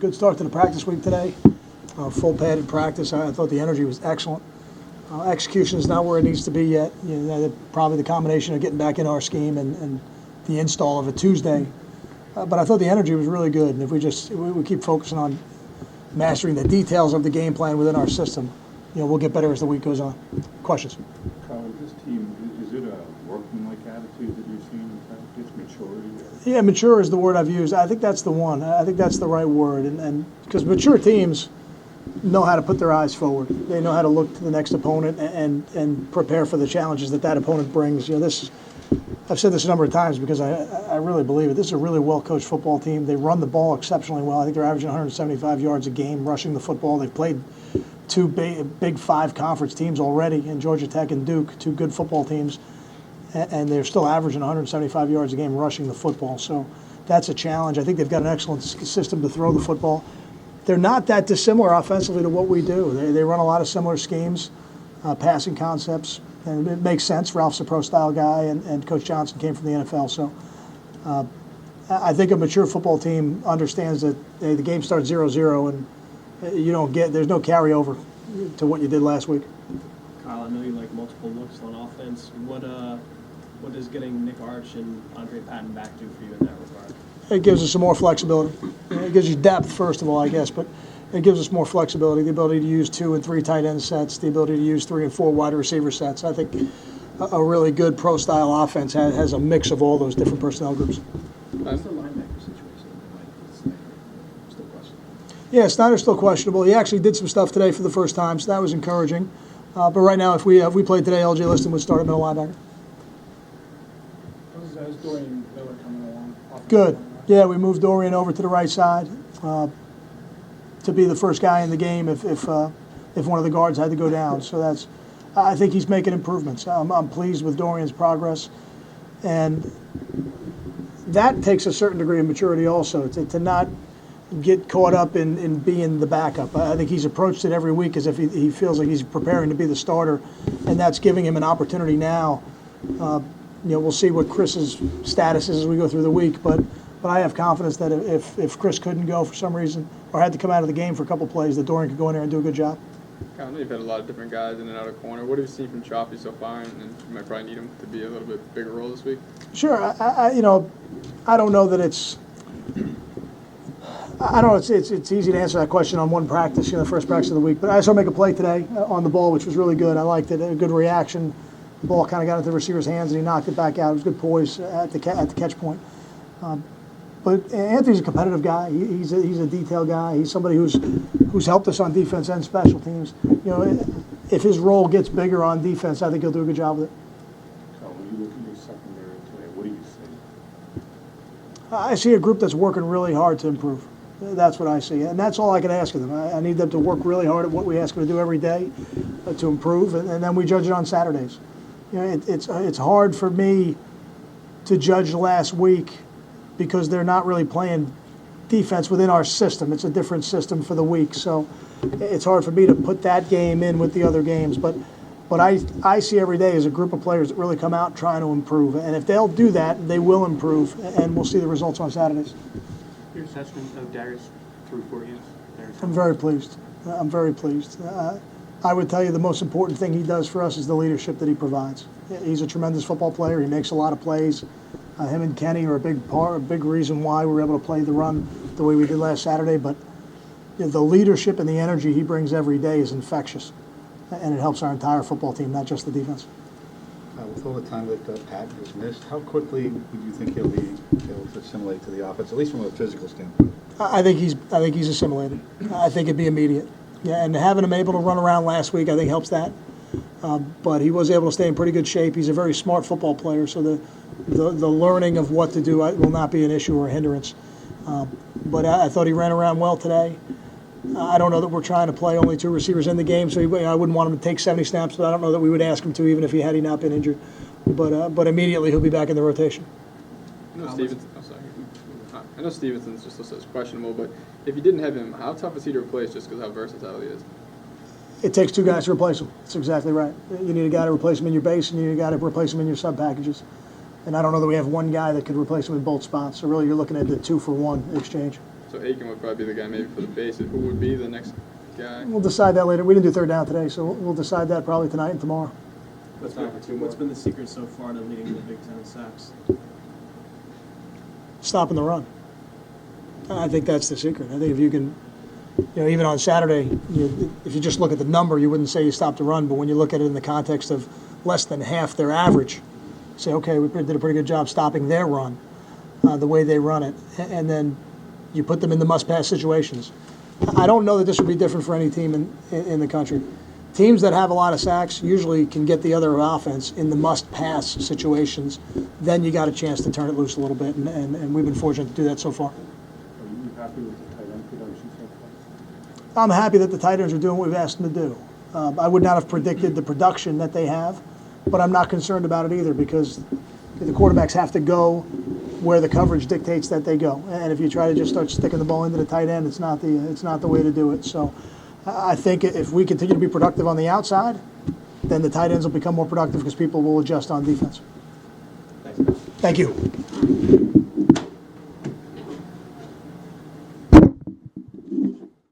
Good start to the practice week today. Full padded practice. I thought the energy was excellent. Execution is not where it needs to be yet. Probably the combination of getting back in our scheme and the install of a Tuesday. But I thought the energy was really good. And if we keep focusing on mastering the details of the game plan within our system, we'll get better as the week goes on. Questions? Kyle, this team, is it a workmanlike attitude that you're seeing in practice, maturity? Yeah, mature is the word I've used. I think that's the one. I think that's the right word. And because mature teams know how to put their eyes forward. They know how to look to the next opponent and prepare for the challenges that opponent brings. I've said this a number of times because I really believe it. This is a really well-coached football team. They run the ball exceptionally well. I think they're averaging 175 yards a game rushing the football. They've played two big five conference teams already in Georgia Tech and Duke, two good football teams, and they're still averaging 175 yards a game rushing the football. So that's a challenge. I think they've got an excellent system to throw the football. They're not that dissimilar offensively to what we do. They run a lot of similar schemes, passing concepts, and it makes sense. Ralph's a pro-style guy, and Coach Johnson came from the NFL. So I think a mature football team understands that the game starts 0-0, and there's no carryover to what you did last week. Kyle, I know you like multiple looks on offense. What does getting Nick Arch and Andre Patton back do for you in that regard? It gives us some more flexibility. It gives you depth, first of all, I guess, but it gives us more flexibility, the ability to use 2 and 3 tight end sets, the ability to use 3 and 4 wide receiver sets. I think a really good pro-style offense has a mix of all those different personnel groups. What's the linebacker situation with Snyder? Still questionable? Yeah, Snyder's still questionable. He actually did some stuff today for the first time, so that was encouraging. But right now, if we played today, LJ Liston would start at middle linebacker. How's Dorian Miller coming along? Good. Yeah, we moved Dorian over to the right side to be the first guy in the game if one of the guards had to go down. So I think he's making improvements. I'm pleased with Dorian's progress, and that takes a certain degree of maturity also to not get caught up in being the backup. I think he's approached it every week as if he feels like he's preparing to be the starter, and that's giving him an opportunity now. We'll see what Chris's status is as we go through the week, but I have confidence that if Chris couldn't go for some reason or had to come out of the game for a couple plays, that Dorian could go in there and do a good job. I know you've had a lot of different guys in and out of corner. What have you seen from Choppy so far, and you might probably need him to be a little bit bigger role this week? Sure. I don't know that it's. I don't know. It's easy to answer that question on one practice, the first practice of the week. But I saw him make a play today on the ball, which was really good. I liked it. A good reaction. The ball kind of got into the receiver's hands, and he knocked it back out. It was good poise at the catch point. But Anthony's a competitive guy. He's a detail guy. He's somebody who's helped us on defense and special teams. If his role gets bigger on defense, I think he'll do a good job with it. Kyle, when you look at your secondary today, what do you see? I see a group that's working really hard to improve. That's what I see, and that's all I can ask of them. I need them to work really hard at what we ask them to do every day to improve, and then we judge it on Saturdays. It's hard for me to judge last week because they're not really playing defense within our system. It's a different system for the week, so it's hard for me to put that game in with the other games. But I see every day as a group of players that really come out trying to improve, and if they'll do that, they will improve, and we'll see the results on Saturdays. Your assessment of Darius through 4 games? I'm very pleased. I'm very pleased. I would tell you the most important thing he does for us is the leadership that he provides. He's a tremendous football player. He makes a lot of plays. Him and Kenny are a big reason why we were able to play the run the way we did last Saturday. But the leadership and the energy he brings every day is infectious, and it helps our entire football team, not just the defense. With all the time that Pat has missed, how quickly would you think he'll be able to assimilate to the offense, at least from a physical standpoint? I think he's assimilated. I think it'd be immediate. Yeah, and having him able to run around last week, I think helps that. But he was able to stay in pretty good shape. He's a very smart football player, so the learning of what to do will not be an issue or a hindrance. But I thought he ran around well today. I don't know that we're trying to play only 2 receivers in the game, so I wouldn't want him to take 70 snaps, but I don't know that we would ask him to, even if had he not been injured. But immediately he'll be back in the rotation. I know Stevenson's just listed as questionable, but if you didn't have him, how tough is he to replace just because how versatile he is? It takes 2 guys to replace him. That's exactly right. You need a guy to replace him in your base, and you need a guy to replace him in your sub packages. And I don't know that we have one guy that could replace him in both spots. So really, you're looking at the 2-for-1 exchange. So Aiken would probably be the guy maybe for the bases. Who would be the next guy? We'll decide that later. We didn't do third down today, so we'll decide that probably tonight and tomorrow. What's been the secret so far to leading the Big Ten in sacks? Stopping the run. I think that's the secret. I think if you can, even on Saturday, if you just look at the number, you wouldn't say you stopped the run, but when you look at it in the context of less than half their average, say, okay, we did a pretty good job stopping their run, the way they run it, and then you put them in the must-pass situations. I don't know that this would be different for any team in the country. Teams that have a lot of sacks usually can get the other offense in the must-pass situations. Then you got a chance to turn it loose a little bit, and we've been fortunate to do that so far. Are you happy with the tight end production so far? I'm happy that the tight ends are doing what we've asked them to do. I would not have predicted the production that they have, but I'm not concerned about it either because the quarterbacks have to go where the coverage dictates that they go. And if you try to just start sticking the ball into the tight end, it's not the way to do it. So I think if we continue to be productive on the outside, then the tight ends will become more productive because people will adjust on defense. Thanks. Thank you.